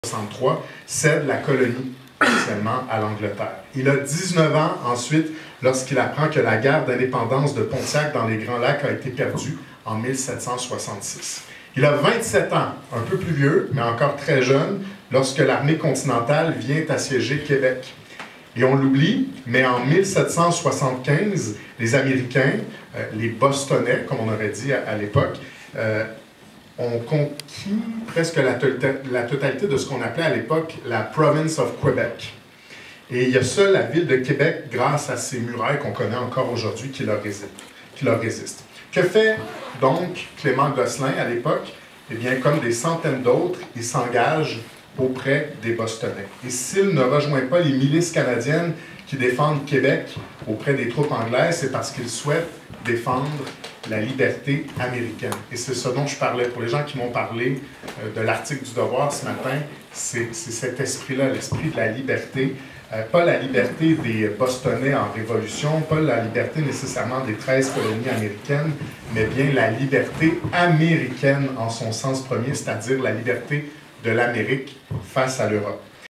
1963, cède la colonie officiellement à l'Angleterre. Il a 19 ans ensuite lorsqu'il apprend que la guerre d'indépendance de Pontiac dans les Grands Lacs a été perdue en 1766. Il a 27 ans, un peu plus vieux, mais encore très jeune, lorsque l'armée continentale vient assiéger Québec. Et on l'oublie, mais en 1775, les Américains, les Bostonnais, comme on aurait dit à l'époque, ont conquis presque la totalité de ce qu'on appelait à l'époque la Province of Quebec. Et il y a seule la ville de Québec, grâce à ces murailles qu'on connaît encore aujourd'hui, qui leur résistent. Que fait donc Clément Gosselin à l'époque? Eh bien, comme des centaines d'autres, il s'engage auprès des Bostonnais. Et s'il ne rejoint pas les milices canadiennes qui défendent Québec auprès des troupes anglaises, c'est parce qu'il souhaite défendre la liberté américaine. Et c'est ce dont je parlais. Pour les gens qui m'ont parlé de l'article du Devoir ce matin, c'est cet esprit-là, l'esprit de la liberté. Pas la liberté des Bostonnais en Révolution, pas la liberté nécessairement des 13 colonies américaines, mais bien la liberté américaine en son sens premier, c'est-à-dire la liberté de l'Amérique face à l'Europe.